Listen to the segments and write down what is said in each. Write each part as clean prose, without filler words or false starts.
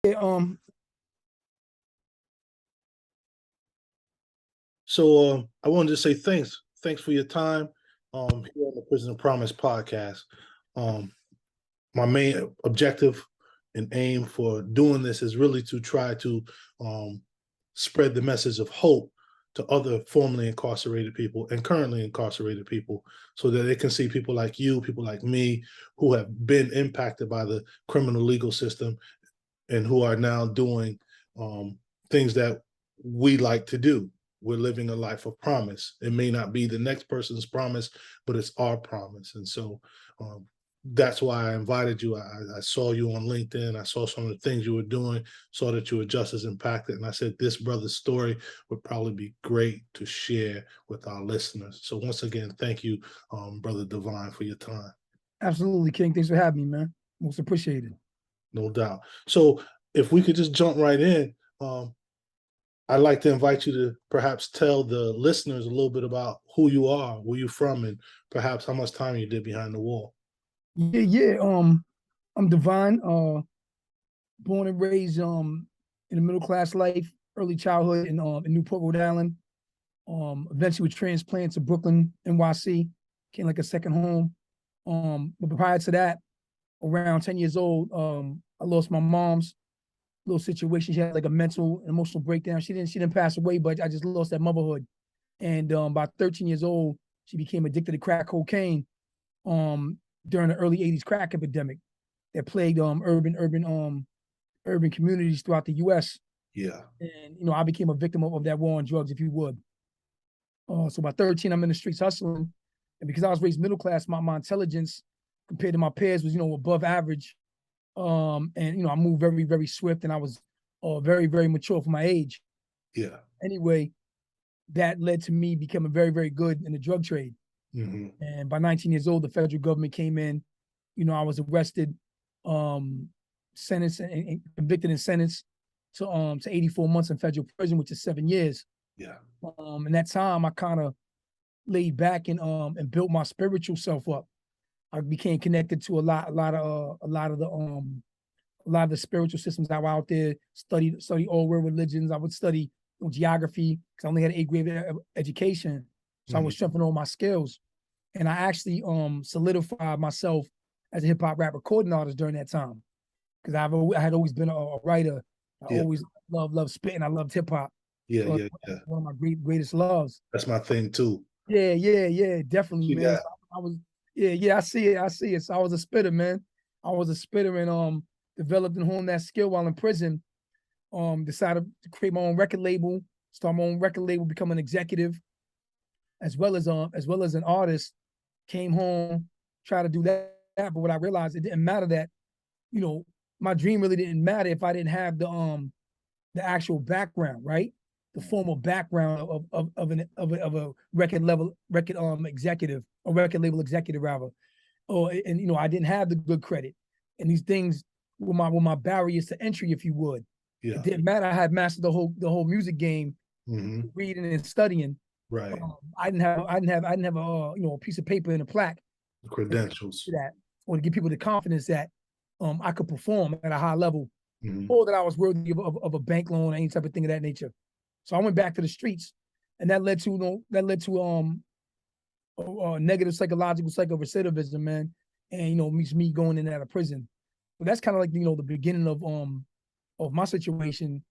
Yeah, I wanted to say thanks. Thanks for your time here on the Prison Promise podcast. Um, my main objective and aim for doing this is really to try to um, spread the message of hope to other formerly incarcerated people and currently incarcerated people so that they can see people like you, people like me, who have been impacted by the criminal legal system and who are now doing um, things that we like to do. We're living a life of promise. It may not be the next person's promise, but it's our promise. And so um, that's why I invited you. I saw you on LinkedIn. I saw some of the things you were doing, saw that you were just as impacted. And I said, this brother's story would probably be great to share with our listeners. So once again, thank you, Brother Divine, for your time. absolutely, King. Thanks for having me, man. Most appreciated. No doubt. So if we could just jump right in, I'd like to invite you to perhaps tell the listeners a little bit about who you are, where you're from, and perhaps how much time you did behind the wall. Yeah. I'm Divine. Born and raised in a middle class life, early childhood in Newport, Rhode Island. Eventually was transplanted to Brooklyn, NYC. Came like a second home. But prior to that, around 10 years old, I lost my mom's little situation. She had like a mental and emotional breakdown. She didn't pass away, but I just lost that motherhood. And about 13 years old, she became addicted to crack cocaine um during the early 80s crack epidemic that plagued urban communities throughout the US. Yeah. And I became a victim of that war on drugs, if you would. So by 13, I'm in the streets hustling. And because I was raised middle class, my intelligence compared to my peers was, above average. And I moved very, very swift, and I was very, very mature for my age. Yeah. Anyway, that led to me becoming very, very good in the drug trade. Mm-hmm. And by 19 years old, the federal government came in. I was arrested, sentenced, and convicted and sentenced to 84 months in federal prison, which is 7 years. Yeah. In that time, I kind of laid back and built my spiritual self up. I became connected to a lot of the spiritual systems that were out there. Study all world religions. I would study geography because I only had an 8th grade education, so I Mm-hmm. was strengthening all my skills. And I actually solidified myself as a hip hop rap recording artist during that time because I had always been a writer. I Yeah. always loved spitting. I loved hip hop. Yeah. So Yeah. Yeah. one of my greatest loves. That's my thing too. Yeah, definitely, You man. got. So I was, yeah, I see it. So I was a spitter, man. I was a spitter and developed and honed that skill while in prison. Decided to create my own record label, start my own record label, become an executive, as well as an artist. Came home, tried to do that, but what I realized it didn't matter that, you know, my dream really didn't matter if I didn't have the actual background, right? The formal background of a record executive, a record label executive rather. And I didn't have the good credit. And these things were my barriers to entry, if you would. It Yeah. didn't matter. I had mastered the whole music game, Mm-hmm. reading and studying. Right. I didn't have a piece of paper and a plaque The to credentials. that, or to give people the confidence that I could perform at a high level, Mm-hmm. or that I was worthy of a bank loan or any type of thing of that nature. So I went back to the streets, and that led to negative psychological psycho-recidivism, man, and me going in and out of prison. So that's kind of like the beginning of my situation.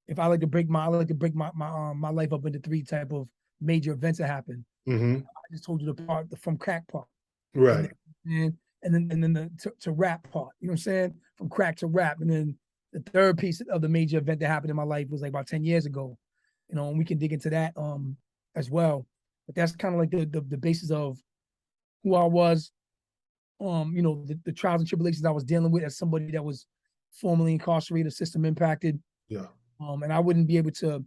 If I like to break my life up into three type of major events that happen. Mm-hmm. I just told you the from crack part, and Right. then the to rap part. You know what I'm saying? From crack to rap, and then the third piece of the major event that happened in my life was like about 10 years ago. And we can dig into that as well. But that's kind of like the basis of who I was. The trials and tribulations I was dealing with as somebody that was formerly incarcerated, system impacted. Yeah. And I wouldn't be able to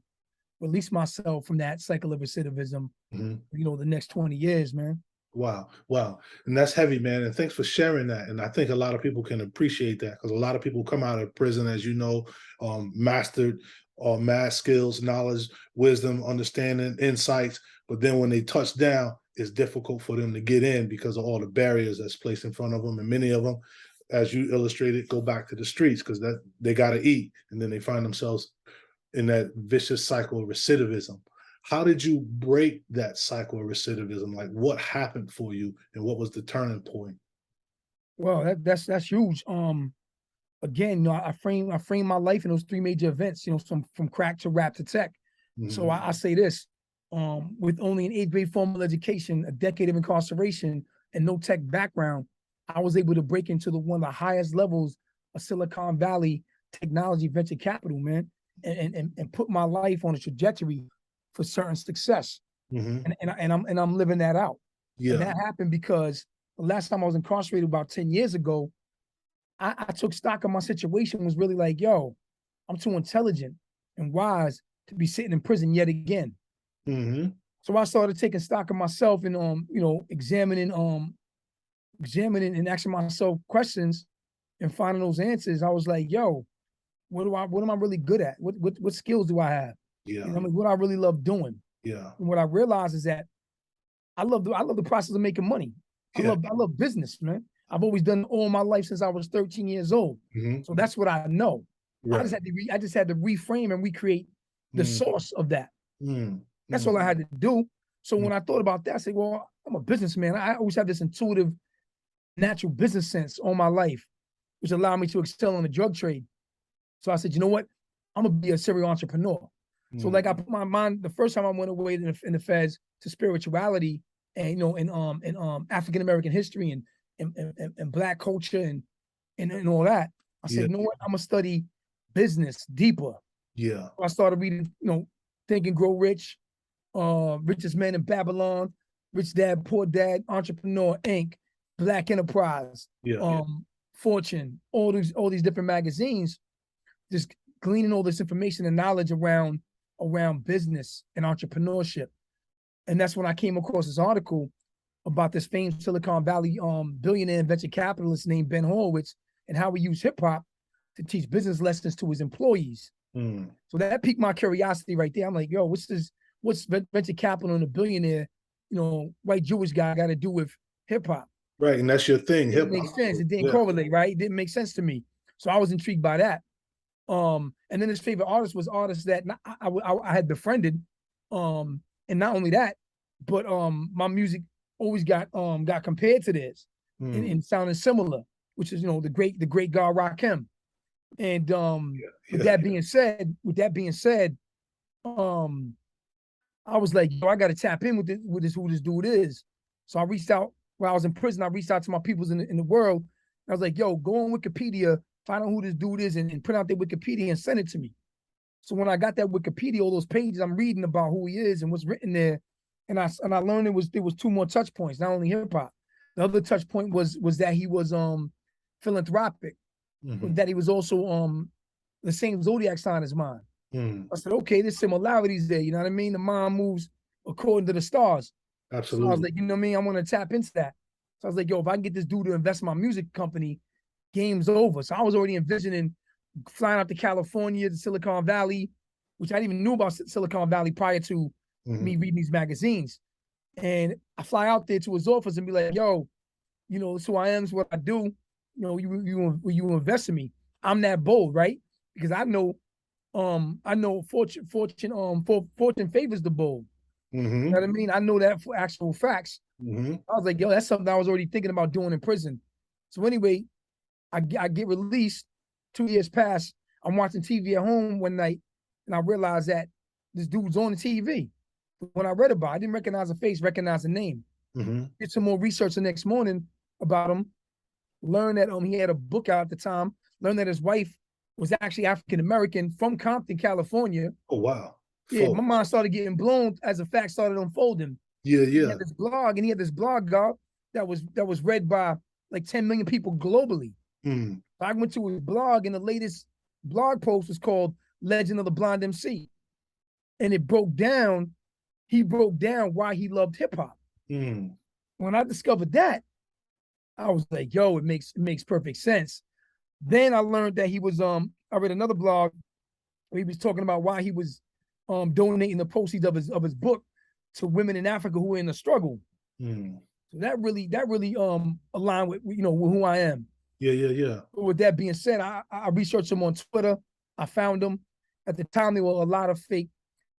release myself from that cycle of recidivism, Mm-hmm. the next 20 years, man. Wow, wow. And that's heavy, man. And thanks for sharing that. And I think a lot of people can appreciate that because a lot of people come out of prison, as you know, mastered math skills, knowledge, wisdom, understanding, insights. But then when they touch down, it's difficult for them to get in because of all the barriers that's placed in front of them. And many of them as you illustrated, go back to the streets because that they got to eat, and then they find themselves in that vicious cycle of recidivism. How did you break that cycle of recidivism? Like, what happened for you, and what was the turning point? Well, that's huge. Again, I frame my life in those three major events. From crack to rap to tech. So I say this: with only an 8th grade formal education, a decade of incarceration, and no tech background, I was able to break into one of the highest levels of Silicon Valley technology venture capital, man, and put my life on a trajectory for certain success. Mm-hmm. And I'm living that out. And Yeah. that happened because the last time I was incarcerated about 10 years ago, I took stock of my situation, was really like, yo, I'm too intelligent and wise to be sitting in prison yet again. Mm-hmm. So I started taking stock of myself and examining and asking myself questions and finding those answers. I was like, yo, what am I really good at? What skills do I have? Yeah. And I mean, what I really love doing. Yeah. And what I realized is that I love the process of making money. Yeah. I love business, man. I've always done it all my life since I was 13 years old. Mm-hmm. So that's what I know. Right. I just had to reframe and recreate the source of that. Mm-hmm. That's all I had to do. So when I thought about that, I said, well, I'm a businessman. I always have this intuitive, natural business sense all my life, which allowed me to excel in the drug trade. So I said, you know what? I'm gonna be a serial entrepreneur. So like I put my mind the first time I went away in the feds to spirituality and in African American history and Black culture and all that. I said, Yeah. you know what? I'm gonna study business deeper. Yeah. So I started reading, Think and Grow Rich, Richest Man in Babylon, Rich Dad Poor Dad, Entrepreneur Inc., Black Enterprise, Yeah. Fortune, all these different magazines, just gleaning all this information and knowledge around business and entrepreneurship. And that's when I came across this article about this famed Silicon Valley billionaire and venture capitalist named Ben Horowitz and how he used hip hop to teach business lessons to his employees. So that piqued my curiosity right there. I'm like, yo, what's venture capital and a billionaire, white Jewish guy got to do with hip hop? Right. And that's your thing. It didn't make sense. It didn't correlate, right? It didn't make sense to me. So I was intrigued by that. And then his favorite artist was artists that I had befriended. And not only that, but my music always got compared to theirs and sounding similar, which is the great God Rakim. And with that being said, I was like, yo, I got to tap in with who this dude is. So I reached out while I was in prison. I reached out to my peoples in the world. I was like, yo, go on Wikipedia, find out who this dude is, and print out their Wikipedia and send it to me. So when I got that Wikipedia, all those pages, I'm reading about who he is and what's written there, and I learned there was two more touch points, not only hip hop. The other touch point was that he was philanthropic, that he was also the same zodiac sign as mine. I said, okay, there's similarities there. You know what I mean? The mind moves according to the stars. Absolutely. So I was like, you know what I mean? I want to tap into that. So I was like, yo, if I can get this dude to invest in my music company, game's over. So I was already envisioning flying out to California, to Silicon Valley, which I didn't even know about Silicon Valley prior to me reading these magazines. And I fly out there to his office and be like, yo, it's who I am, it's what I do. You invest in me. I'm that bold, right? Because I know fortune favors the bold. You know what I mean? I know that for actual facts. I was like, yo, that's something I was already thinking about doing in prison. So anyway, I get released. 2 years pass. I'm watching TV at home one night, and I realized that this dude's on the TV. When I read about it, I didn't recognize the face, recognize the name. Did some more research the next morning about him. Learned that he had a book out at the time. Learned that his wife was actually African American from Compton, California. Oh wow! Yeah, my mind started getting blown as the facts started unfolding. Yeah. He had this blog, God, that was read by like 10 million people globally. I went to his blog, and the latest blog post was called "Legend of the Blind MC," and he broke down why he loved hip hop. When I discovered that, I was like, yo, it makes perfect sense. Then I learned that he was I read another blog where he was talking about why he was donating the proceeds of his book to women in Africa who are in the struggle. So that really aligned with with who I am. Yeah. But with that being said, I researched them on Twitter. I found them. At the time, there were a lot of fake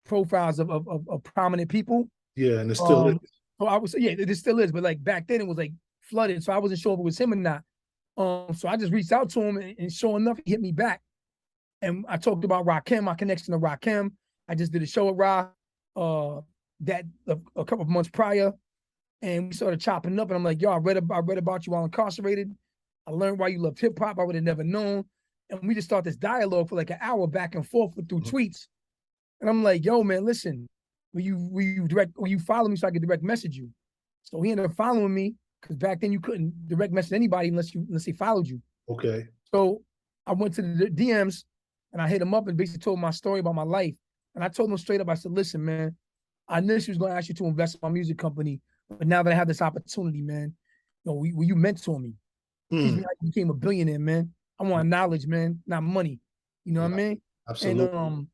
profiles of prominent people. Yeah, and it still is. Um, so I was, yeah, it still is, but like back then it was like flooded, so I wasn't sure if it was him or not. So I just reached out to him, and sure enough, he hit me back. And I talked about Rakim, my connection to Rakim. I just did a show at Ra, that a couple of months prior, and we started chopping up. And I'm like, yo, I read about you while incarcerated. I learned why you loved hip hop. I would have never known. And we just started this dialogue for like an hour back and forth through tweets. And I'm like, yo, man, listen, will you follow me so I can direct message you? So he ended up following me, because back then you couldn't direct message anybody unless they followed you. Okay. So I went to the DMs and I hit him up and basically told him my story about my life. And I told him straight up, I said, listen, man, I knew she was going to ask you to invest in my music company, but now that I have this opportunity, man, will you mentor me? Teach me how you became a billionaire, man. I want knowledge, man, not money. You know what I mean? Absolutely. And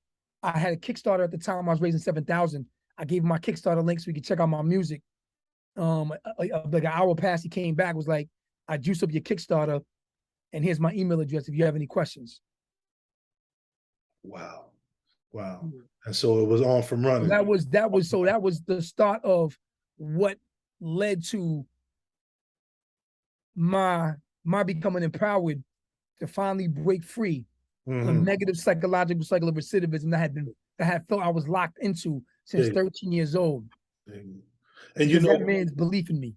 I had a Kickstarter at the time. I was raising 7,000. I gave him my Kickstarter link so he could check out my music. Like an hour past, he came back, was like, I juiced up your Kickstarter, and here's my email address if you have any questions. Wow. And so it was on from running. That was the start of what led to my becoming empowered to finally break free of negative psychological cycle of recidivism that I had felt I was locked into since 13 years old. And because that man's belief in me.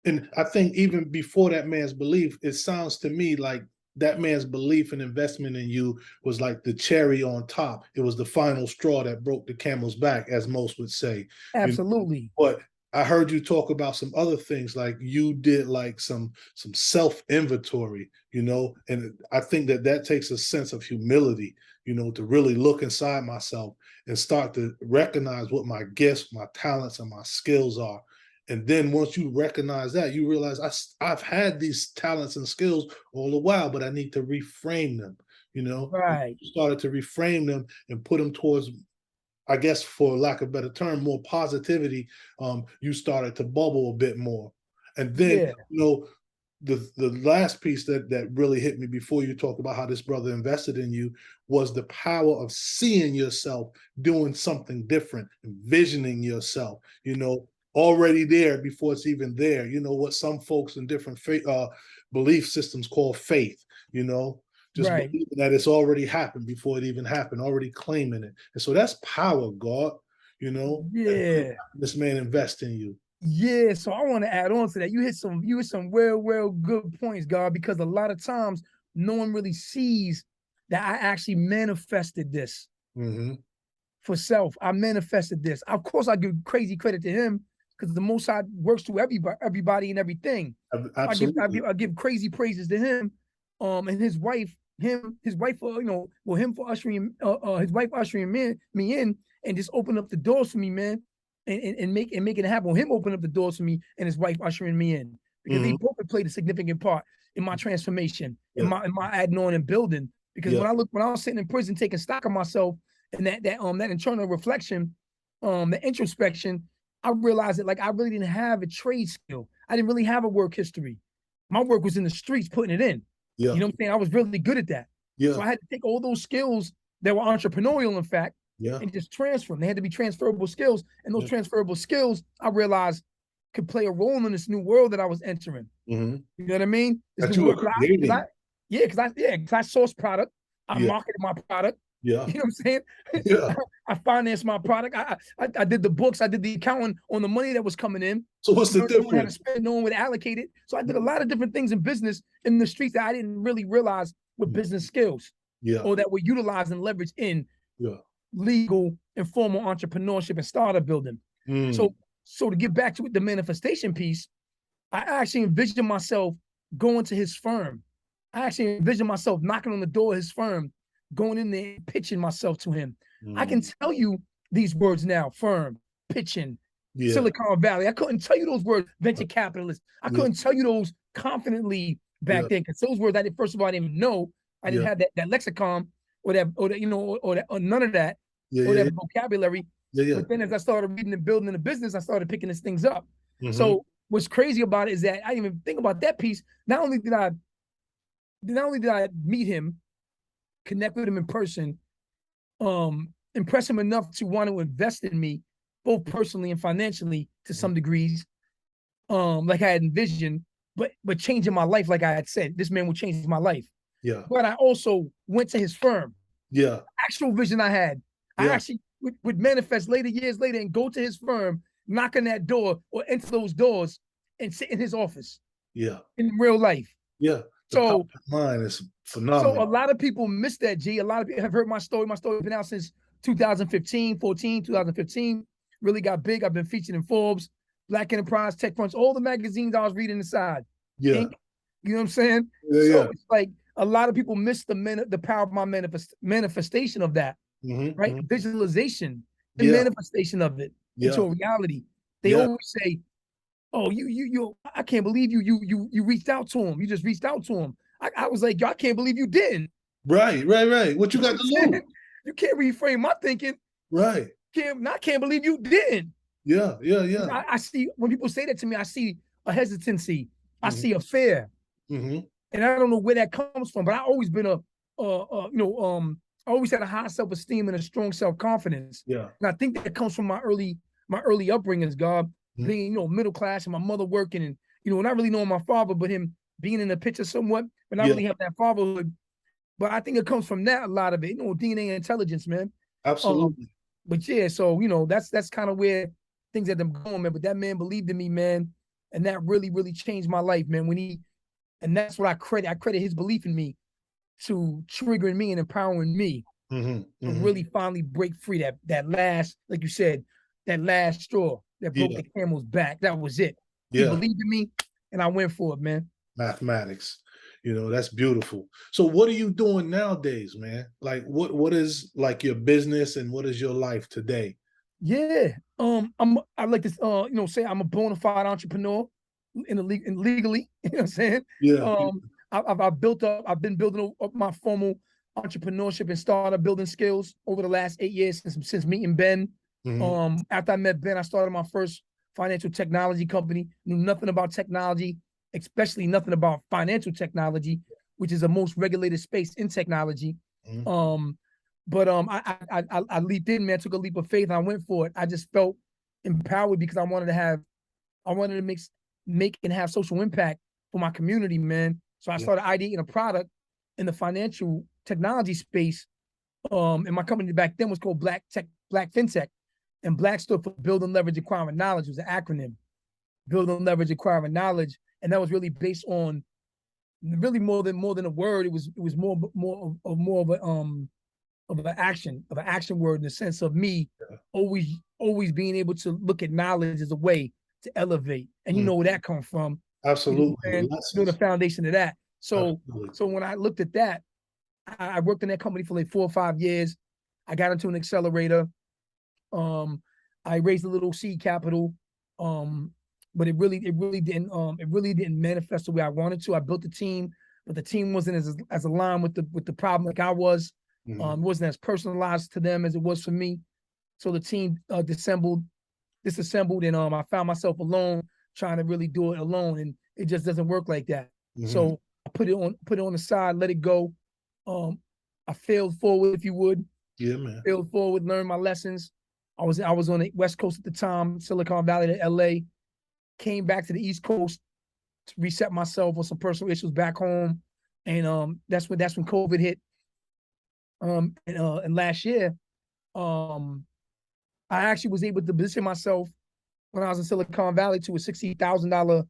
And I think even before that man's belief, it sounds to me like that man's belief and investment in you was like the cherry on top. It was the final straw that broke the camel's back, as most would say. Absolutely. But I heard you talk about some other things, like you did like some self-inventory, and I think that takes a sense of humility, to really look inside myself and start to recognize what my gifts, my talents, and my skills are. And then once you recognize that, you realize I've had these talents and skills all the while, but I need to reframe them, Right. You started to reframe them and put them towards, I guess, for lack of a better term, more positivity. You started to bubble a bit more. And then, the last piece that really hit me before you talked about how this brother invested in you was the power of seeing yourself doing something different, envisioning yourself, already there before it's even there. What some folks in different belief systems call faith, just believing that it's already happened before it even happened, already claiming it. And so that's power, God, Yeah. This man invest in you. Yeah, so I want to add on to that. You hit some real good points, God, because a lot of times no one really sees that I actually manifested this for self. I manifested this. Of course, I give crazy credit to him because the Most High works through everybody and everything. Absolutely. I give crazy praises to him, and his wife, for ushering, his wife ushering me in and just open up the doors for me, man. And making it happen. Him open up the doors for me and his wife ushering me in, because they both played a significant part in my transformation, in my adding on and building. Because when I was sitting in prison taking stock of myself and that internal reflection, the introspection, I realized that like I really didn't have a trade skill. I didn't really have a work history. My work was in the streets putting it in. Yeah. You know what I'm saying? I was really good at that. Yeah. So I had to take all those skills that were entrepreneurial, in fact, yeah. and just transfer them. They had to be transferable skills. And those transferable skills, I realized, could play a role in this new world that I was entering. You know what I mean? This That new you were world, creating. because I source product. I marketed my product. Yeah. You know what I'm saying? Yeah. I financed my product. I did the books. I did the accounting on the money that was coming in. So what's the difference? No one had to spend, no one would allocate it. So I did a lot of different things in business in the streets that I didn't really realize were business skills. Or that were utilized and leveraged in legal and formal entrepreneurship and startup building. So to get back to the manifestation piece, I actually envisioned myself going to his firm. I actually envisioned myself knocking on the door of his firm, going in there and pitching myself to him. I can tell you these words now: firm, pitching, Silicon Valley. I couldn't tell you those words, venture capitalist. I couldn't tell you those confidently back then, because those words first of all, I didn't even know. I didn't have that lexicon or none of that, that vocabulary. But then as I started reading and building the business, I started picking these things up. So what's crazy about it is that I didn't even think about that piece. Not only did I not only did I meet him, connect with him in person, impress him enough to want to invest in me, both personally and financially to some degrees, like I had envisioned, but changing my life, like I had said, this man would change my life. Yeah. But I also went to his firm. Yeah. Actual vision I had. I actually would manifest years later and go to his firm, knock on that door or enter those doors and sit in his office. Yeah. In real life. Yeah. The power of mind is phenomenal. So a lot of people miss that, G. A lot of people have heard my story. My story's been out since 2015, 2015. Really got big. I've been featured in Forbes, Black Enterprise, TechCrunch, all the magazines I was reading inside. Yeah. Inc. You know what I'm saying? Yeah, so it's like a lot of people miss the power of my manifestation of that, right? Visualization and manifestation of it into a reality. They always say, "Oh, you! I can't believe you reached out to him. You just reached out to him." I was like, "Yo, I can't believe you didn't." Right. What you got to lose? You can't reframe my thinking. Right. I can't believe you didn't. Yeah. I see when people say that to me, I see a hesitancy. I see a fear, and I don't know where that comes from. But I always been I always had a high self-esteem and a strong self-confidence. Yeah. And I think that comes from my early upbringings, God, being, middle class and my mother working and, not really knowing my father, but him being in the picture somewhat, but not really having that fatherhood. But I think it comes from that, a lot of it, DNA and intelligence, man. Absolutely. But yeah, so, that's kind of where things had them going, man. But that man believed in me, man. And that really, really changed my life, man. And that's what I credit his belief in me to triggering me and empowering me to really finally break free that last, like you said, that last straw that broke the camel's back. That was it. He believed in me and I went for it, man. Mathematics. That's beautiful. So what are you doing nowadays, man? Like what is like your business and what is your life today? Yeah. I like to say I'm a bona fide entrepreneur legally, you know what I'm saying? Yeah. I've been building up my formal entrepreneurship and startup building skills over the last 8 years since meeting Ben. After I met Ben, I started my first financial technology company. Knew nothing about technology, especially nothing about financial technology, which is the most regulated space in technology. But I leaped in, man. Took a leap of faith, and I went for it. I just felt empowered because I wanted to make and have social impact for my community, man. So I started ideating a product in the financial technology space. And my company back then was called Black FinTech. And Black stood for Building Leverage Acquiring Knowledge. It was an acronym. Building Leverage Acquiring Knowledge. And that was really based on really more than a word. It was more of an action word in the sense of me always being able to look at knowledge as a way to elevate. And you know where that comes from. Absolutely. And the foundation of that. So when I looked at that, I worked in that company for like 4 or 5 years. I got into an accelerator. I raised a little seed capital. But it really didn't manifest the way I wanted to. I built a team, but the team wasn't as aligned with the problem like I was. It wasn't as personalized to them as it was for me. So the team disassembled, and I found myself alone trying to really do it alone, and it just doesn't work like that. So I put it on the side, let it go. I failed forward, if you would. Yeah, man. Failed forward, learned my lessons. I was on the West Coast at the time, Silicon Valley to LA. Came back to the East Coast to reset myself with some personal issues back home, and that's when COVID hit. And last year, I actually was able to position myself when I was in Silicon Valley to a $60,000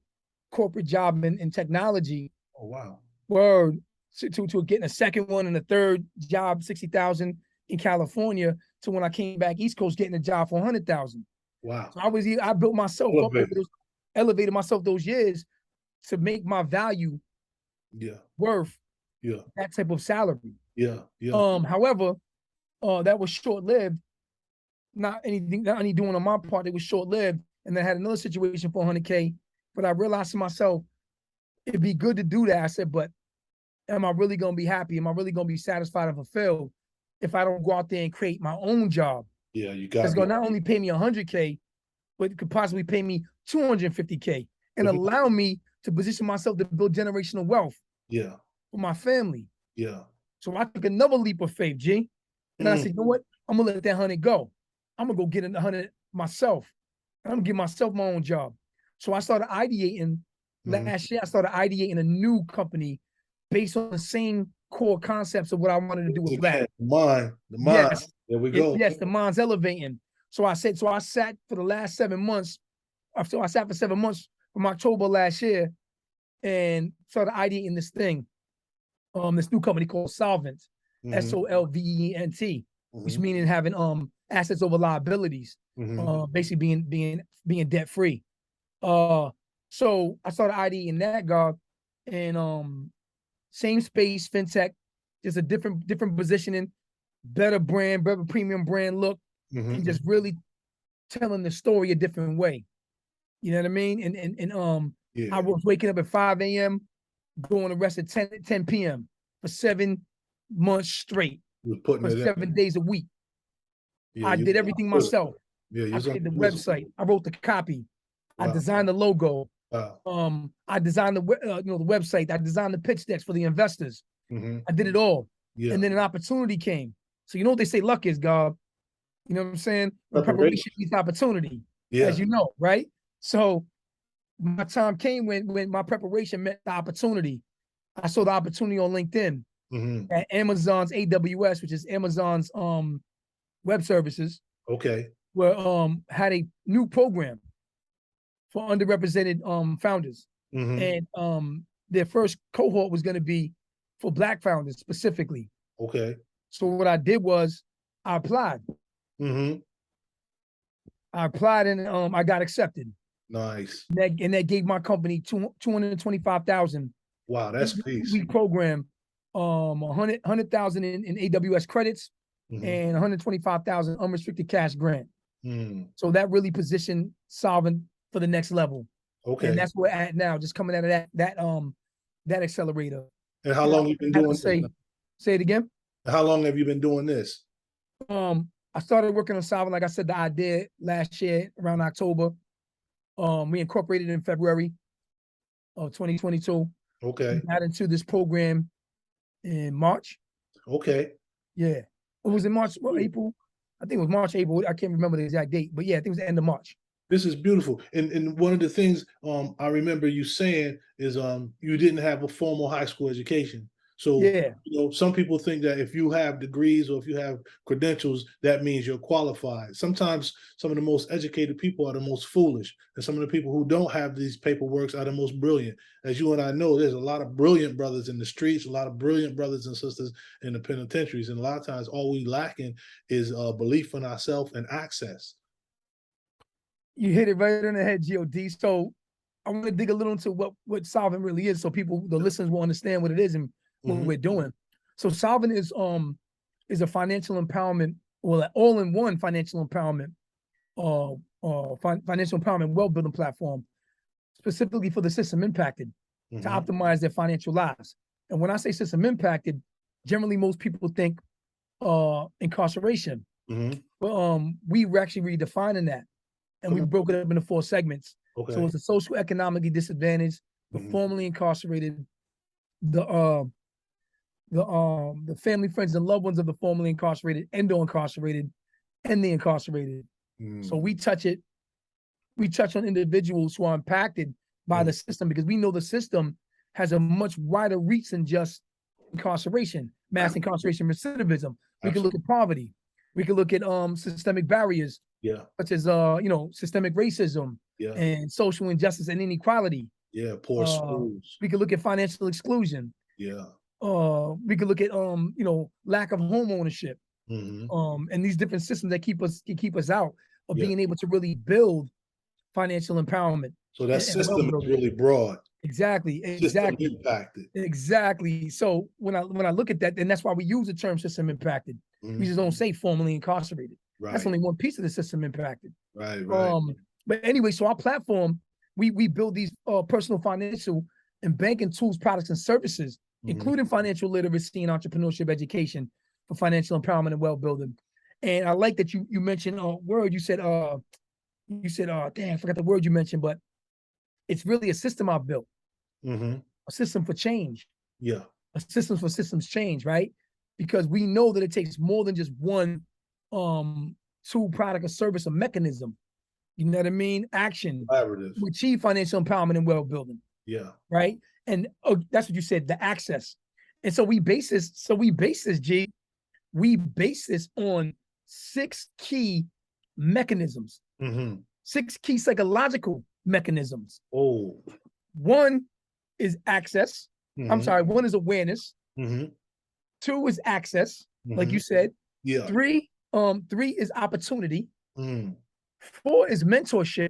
corporate job in technology. Oh wow! Word to getting a second one and a third job, 60,000 in California. To when I came back East Coast, getting a job for 100,000. Wow! So I built myself up over elevated myself those years to make my value worth that type of salary. However, that was short-lived. Not any doing on my part, it was short-lived. And then I had another situation for 100K. But I realized to myself, it'd be good to do that. I said, but am I really gonna be happy? Am I really gonna be satisfied and fulfilled if I don't go out there and create my own job? Yeah, you got. It's gonna not only pay me 100K, but it could possibly pay me 250K and allow me to position myself to build generational wealth. for my family. Yeah. So I took another leap of faith, G. And I said, you know what? I'm gonna let that 100 go. I'm gonna go get in the 100 myself. And I'm gonna give myself my own job. So I started ideating last year. I started ideating a new company based on the same core concepts of what I wanted to do with Black. The mind. Yes. There we go. Yes, the mind's elevating. So I sat for the last 7 months. So I sat for 7 months from October last year and started ideating this thing. This new company called Solvent, Solvent, which meaning having assets over liabilities, basically being debt free. So I started ideating that, God, and same space, fintech, just a different positioning, better brand, better premium brand look, and just really telling the story a different way. You know what I mean? And I was waking up at 5 a.m., going the rest at 10 p.m. for 7 months straight, for 7 days a week. I did everything myself. I created the website. I wrote the copy. Wow. I designed the logo. Wow. I designed the website. I designed the pitch decks for the investors. I did it all. And then an opportunity came. So you know what they say, luck is, God. You know what I'm saying? Preparation meets opportunity, as you know, right? So my time came when my preparation met the opportunity. I saw the opportunity on LinkedIn at Amazon's AWS, which is Amazon's web services. Okay. Where had a new program for underrepresented founders. And their first cohort was going to be for Black founders specifically. Okay. So what I did was I applied. I applied and I got accepted. Nice. And that gave my company $225,000. Wow, that's peace. We program 100,000 in AWS credits and 125,000 unrestricted cash grant. So that really positioned Solvent for the next level. Okay. And that's where we're at now, just coming out of that accelerator. And how long you been doing this? Say it again. How long have you been doing this? I started working on Solvent, like I said, the idea last year around October. We incorporated in February of 2022. Okay. We got into this program in March. Okay. Yeah. It was in March, April. I think it was March, April. I can't remember the exact date, but yeah, I think it was the end of March. This is beautiful. And one of the things I remember you saying is you didn't have a formal high school education. So, some people think that if you have degrees or if you have credentials, that means you're qualified. Sometimes some of the most educated people are the most foolish. And some of the people who don't have these paperworks are the most brilliant. As you and I know, there's a lot of brilliant brothers in the streets, a lot of brilliant brothers and sisters in the penitentiaries. And a lot of times all we lacking is belief in ourselves and access. You hit it right on the head, God. So I want to dig a little into what Solvent really is, so the listeners will understand what it is and what we're doing. So Solvent is a financial empowerment, or an all-in-one financial empowerment, financial empowerment wealth building platform, specifically for the system impacted to optimize their financial lives. And when I say system impacted, generally most people think incarceration, but we actually redefining that. And we broke it up into 4 segments. Okay. So it's the social economically disadvantaged, the formerly incarcerated, the family, friends, and loved ones of the formerly incarcerated, endo incarcerated, and the incarcerated. So we touch on individuals who are impacted by the system, because we know the system has a much wider reach than just incarceration, mass incarceration, recidivism. We can look at poverty. We can look at systemic barriers. Such as systemic racism and social injustice and inequality. Poor schools. We could look at financial exclusion. We could look at lack of home ownership. And these different systems that keep us out of being able to really build financial empowerment. So that system is really broad. Exactly. Impacted. Exactly. So when I look at that, and that's why we use the term system impacted. We just don't say formerly incarcerated. Right. That's only one piece of the system impacted. Right. But anyway, so our platform, we build these personal financial and banking tools, products, and services, including financial literacy and entrepreneurship education for financial empowerment and wealth building. And I like that you mentioned a word. You said damn, I forgot the word you mentioned, but it's really a system I've built. A system for change. a systems for systems change, right? Because we know that it takes more than just one tool, product, or service, or mechanism. You know what I mean? Action Collaborative. to achieve financial empowerment and wealth building. Yeah. Right. And that's what you said, the access. And so we base this, G, we base this on 6 key mechanisms, 6 key psychological mechanisms. Oh. 1 is access. I'm sorry, 1 is awareness. 2 is access, like you said. Yeah. 3 is opportunity. 4 is mentorship.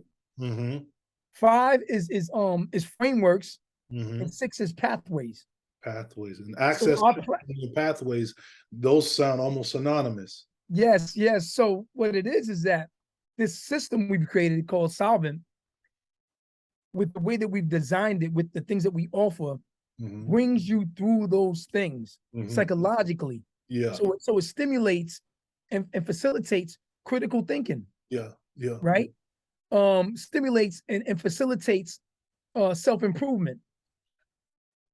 5 is frameworks. And 6 is pathways. Pathways and access and pathways, those sound almost synonymous. Yes. So what it is that this system we've created called Solvent, with the way that we've designed it, with the things that we offer, brings you through those things psychologically. Yeah. So it stimulates and facilitates critical thinking. Yeah. Right. Stimulates and facilitates self-improvement.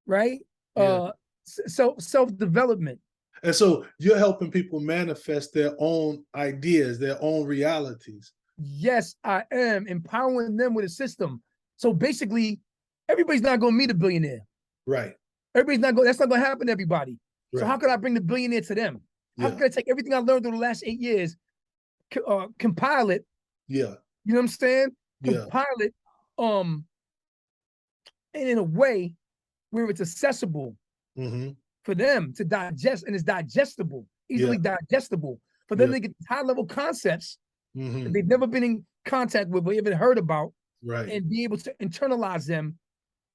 Right. Yeah. Self-development. And so you're helping people manifest their own ideas, their own realities. Yes, I am empowering them with a system. So basically, everybody's not going to meet a billionaire. Right. That's not going to happen to everybody. Right. So how can I bring the billionaire to them? How can I take everything I learned over the last 8 years, compile it? Yeah. You know what I'm saying? Yeah. Compile it, and in a way where it's accessible for them to digest, and it's digestible, easily digestible, for them to get high-level concepts that they've never been in contact with or even heard about, and be able to internalize them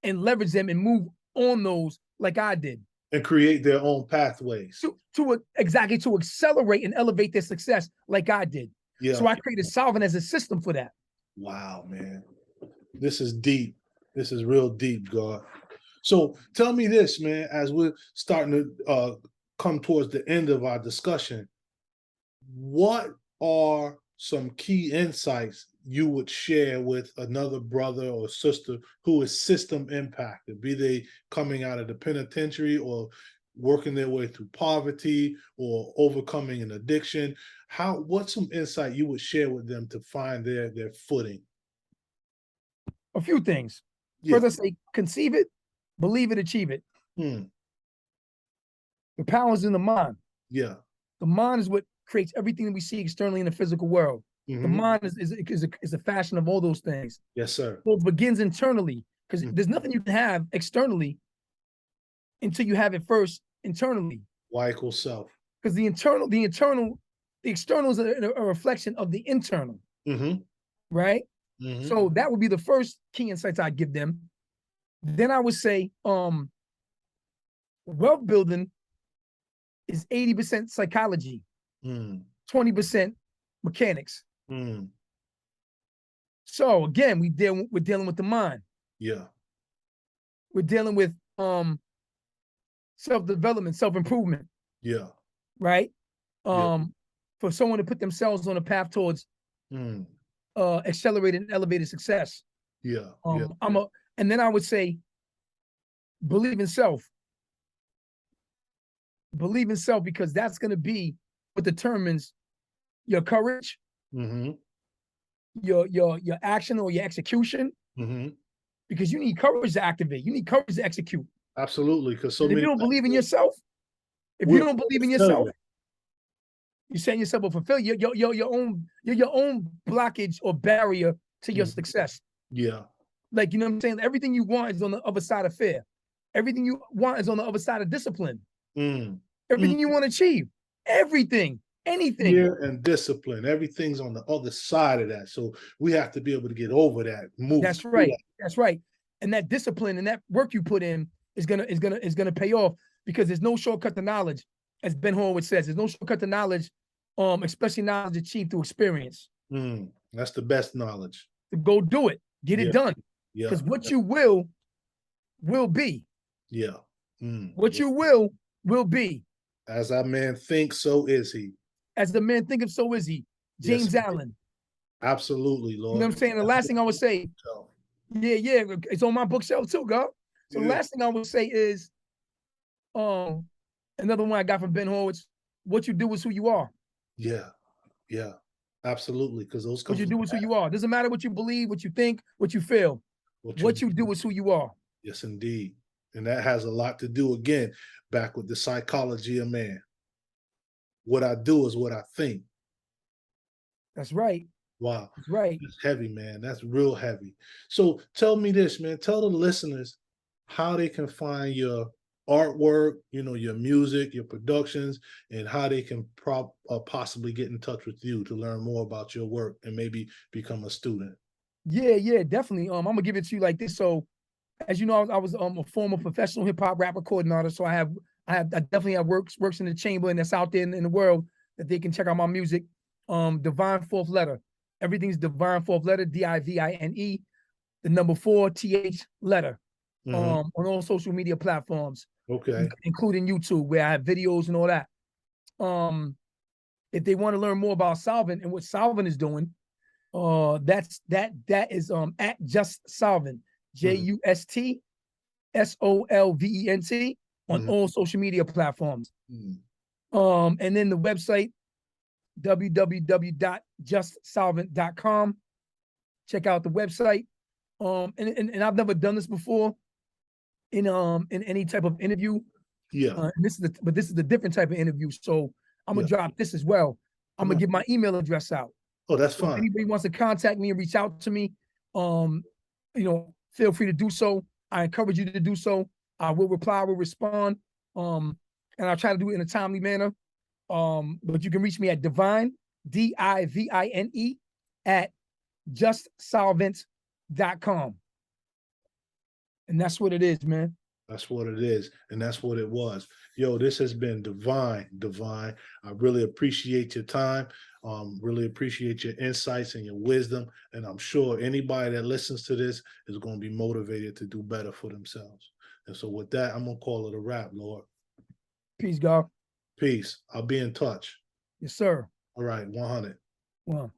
and leverage them and move on those like I did. And create their own pathways. To accelerate and elevate their success like I did. Yeah. So I created Solvent as a system for that. Wow, man. This is deep. This is real deep, God. So tell me this, man, as we're starting to come towards the end of our discussion, what are some key insights you would share with another brother or sister who is system impacted, be they coming out of the penitentiary or working their way through poverty or overcoming an addiction? What's some insight you would share with them to find their footing? A few things. First, I say conceive it, believe it, achieve it. The power is in the mind. Yeah. The mind is what creates everything that we see externally in the physical world. The mind is a fashion of all those things. Yes, sir. So it begins internally, because there's nothing you can have externally until you have it first internally. Y equals self. Because the external is a reflection of the internal. Right? So that would be the first key insights I'd give them. Then I would say wealth building is 80% psychology, 20% mechanics. So again, we're dealing with the mind. Yeah. We're dealing with self-development, self-improvement. Yeah. Right? For someone to put themselves on a path towards accelerated and elevated success. Yeah. And then I would say believe in self. Believe in self, because that's going to be what determines your courage, your action or your execution. Because you need courage to activate. You need courage to execute. Absolutely. Because if you don't believe in yourself, you're setting yourself up for failure. You're your own blockage or barrier to your success. Yeah. Like, you know what I'm saying? Everything you want is on the other side of fear. Everything you want is on the other side of discipline. Everything you want to achieve. Everything. Anything. Fear and discipline. Everything's on the other side of that. So we have to be able to get over that. Move. That's right. That's right. And that discipline and that work you put in is gonna pay off, because there's no shortcut to knowledge, as Ben Horowitz says. There's no shortcut to knowledge, especially knowledge achieved through experience. That's the best knowledge. To go do it. Get it done. Yeah. Because what you will be. Yeah. What you will be. As a man thinks, so is he. As the man thinketh, so is he. James Allen. Absolutely, Lord. You know what I'm saying? The last thing I would say, it's on my bookshelf too, girl. So the last thing I would say is, Another one I got from Ben Horowitz, what you do is who you are. Yeah, yeah, absolutely. Because those come What you from do is who you are. Doesn't matter what you believe, what you think, what you feel. what What you do is who you are. Yes, indeed. And that has a lot to do, again, back with the psychology of man. What I do is what I think. That's right. Wow. That's right. That's heavy, man. That's real heavy. So tell me this, man. Tell the listeners how they can find your artwork, your music, your productions, and how they can possibly get in touch with you to learn more about your work and maybe become a student. Yeah, definitely. I'm gonna give it to you like this. So, as you know, I was a former professional hip hop rap recording artist. So I definitely have works in the chamber and that's out there in the world that they can check out my music. Divine Fourth Letter. Everything's Divine Fourth Letter, DIVINE, the number 4 TH letter. Mhm. On all social media platforms, Okay. including YouTube, where I have videos and all that. If they want to learn more about Solvent and what Solvent is doing, that is at Just Solvent, JUSTSOLVENT on all social media platforms. And then the website www.justsolvent.com. Check out the website. And I've never done this before in any type of interview. Yeah. This is the different type of interview. So I'm gonna Yeah. drop this as well. I'm Come gonna on. give my email address out. Oh, that's So if fine. anybody wants to contact me and reach out to me, feel free to do so. I encourage you to do so. I will reply, I will respond. And I'll try to do it in a timely manner. But you can reach me at Divine, DIVINE, at justsolvent.com. And that's what it is, man. That's what it is. And that's what it was. Yo, this has been divine. I really appreciate your time. Really appreciate your insights and your wisdom. And I'm sure anybody that listens to this is going to be motivated to do better for themselves. And so with that, I'm going to call it a wrap, Lord. Peace, God. Peace. I'll be in touch. Yes, sir. All right. 100. Well.